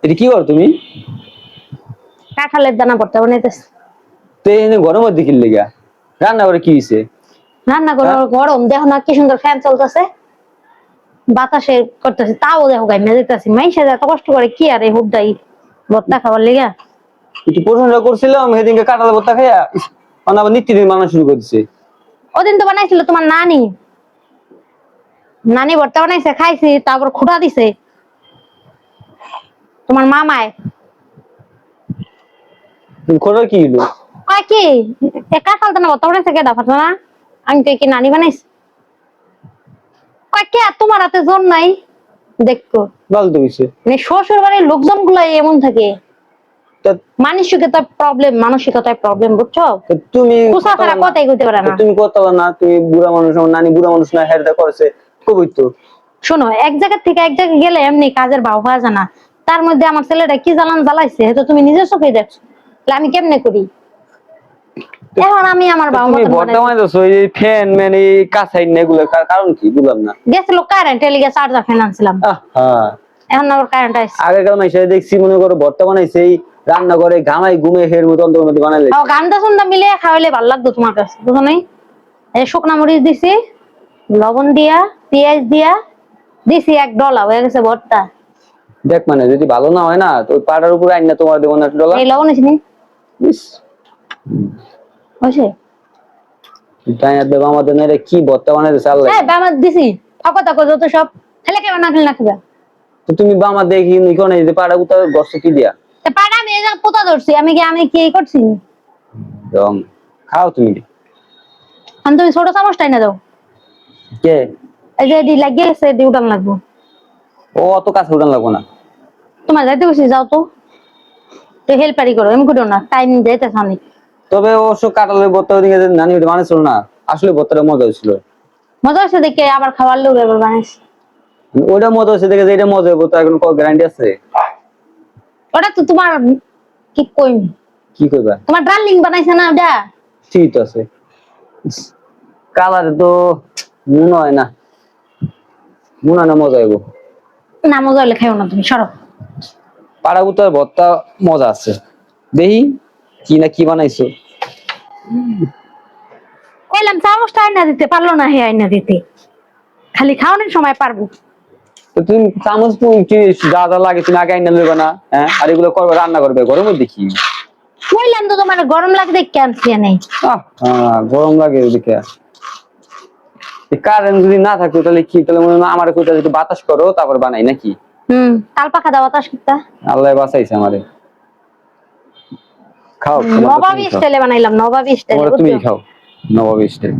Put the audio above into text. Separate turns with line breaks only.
এটা কি করো তুমি?
কাঁঠালের দানা ভর্তা বানাইতেছি।
তো এনে গরমের দিকে লেগা রান্না করে কি হইছে?
রান্না করে গরম দেখো না কি সুন্দর ফ্যান চলতেছে, বাতাসে করতেছে, তাও দেখো গাইমে যেতেছি। মাইসে এত কষ্ট করে কি আর এই হুডাই ভর্তা খাবার লেগা।
একটু প্রশংসা করছিলাম সেদিনকে কাঁঠাল ভর্তা খাইয়া আবার নিত্যদিন বানানো শুরু করে দিছে।
ওদিন তো বানাইছিল তোমার নানি, নানি ভর্তা বানাইছে, খাইছি, তারপর খুঁটা দিছে তোমার মামায়।
খোঁড়া কি হলো?
কয় কি কাঁঠাল দানা ভর্তা বানাইছে কে দাফাতো না, আমি তো কি নানি বানাইছে। কয় কে তোমার হাতে জোর নাই দেখো।
ভালো তো হইছে।
মানে শ্বশুর বাড়ির লোকজন গুলাই এমন থাকে, মানসিকতার প্রবলেম, মানসিকতায় প্রবলেম, বুঝছো?
তুমি
কুসা ছাড়া কথাই কইতে পারে না।
তুমি কথা বলো না, তুমি বুড়া মানুষ, আমার নানি বুড়া মানুষ না, হেরদা করছে কবই তো।
শোনো, এক জায়গা থেকে এক জায়গায় গেলে এমনি কাজের ভাও পাওয়া যায় না। তার মধ্যে আমার ছেলেটা কি জ্বালাইছে তো তুমি নিজের চোখে দেখছো, আমি কেমনে করি। এখন আমি আমার বাবা
তুমি
মতন
বর্তমানে তো এই ফ্যান ম্যান এই কাছাই না, এগুলো কারণ কি বুঝলাম না।
গেছিল কারেন্ট এলে গেছে, চার্জার ফ্যান আনছিলাম,
হ্যাঁ
এখন আবার কারেন্ট আসছে।
আগেকার মাইসে দেখছি মনে করো ভর্তা বানাইছে এই রান্না করে ঘামাই ঘুমে হের মতো অন্তর মধ্যে বানাইলে
গানটা শুনটা মিলে খাওয়াইলে ভালো লাগতো তোমার কাছে, বুঝো নাই? এই শুকনা মরিচ দিছি, লবণ দিয়া, পেঁয়াজ দিয়া দিছি, এক ডলা হয়ে গেছে ভর্তা।
দেখ মানে যদি ভালো না হয় না তো পাড়ার উপরে আইন না তোমার দেবো না ডলা।
এই লবণ আছে নি হয়েছে?
তাই আর দেবো আমাদের না কি ভর্তা বানাইতে চাল্লাই।
হ্যাঁ বাবা দিছি, থাকো থাকো যত সব খেলে খেবে না খেলে না খেবে।
তো তুমি বামা দেখি নিকনে যদি পাড়া উতা গছ কি দিয়া
পাড়া আমি এই যে পোতা ধরছি, আমি কি করছি?
রং খাও তুমি।
আমি তুমি ছোট চামচটাই না দাও,
কে
এই যে এডি লাগিয়ে গেছে, এডি উঠান লাগবো।
ও অত কাছে উঠান লাগবো না।
তোমার যাইতে বসে যাও তো, তো হেল্পারি করো, এমন করো না, টাইম যাইতেছে অনেক।
তবে অবশ্য কাঁঠালের ভর্তা ওদিকে নানি ওটা বানাইছিল না, আসলে ভর্তাটা মজা হয়েছিল।
মজা হচ্ছে দেখে আবার খাবার লোক এবার বানাইছি।
ওইটা মজা হচ্ছে দেখে যে এটা মজা হবো তো এখন গ্যারান্টি আছে?
ওটা তো তোমার কি কইম,
কি করবা?
তোমার ডার্লিং বানাইছে না ওটা।
ঠিক আছে, কালারে তো মনে হয় না, মনে হয় না মজা হইব।
না মজা হলে খাইও না তুমি, সরো।
পাড়া উতার ভর্তা মজা আছে, দেখি কি না কি বানাইছো।
কইলাম চামচটা আইনা দিতে, পারলো না হে আইনা দিতে, খালি খাওয়ানোর সময় পারবো।
তো তুমি চামচ কি যা যা লাগে তুমি আগে আইনা লইবা না? হ্যাঁ, আর এগুলো করবে রান্না করবে ঘরের মধ্যে কি?
কইলাম তো তোমার গরম লাগে দেখে আনছি নেই।
গরম লাগে ওদিকে। কারেন্ট যদি না থাকতো তাহলে কি, তাহলে মনে হয় আমার কোথাও যদি বাতাস করো তারপর বানাই নাকি?
তাল পাখা দাও বাতাস কিতা।
আল্লাহ বাঁচাইছে আমারে। খাও
নবাবী স্টাইলে বানাইলাম, নবাবী স্টাইলে।
তুমি খাও নবাবী স্টাইল।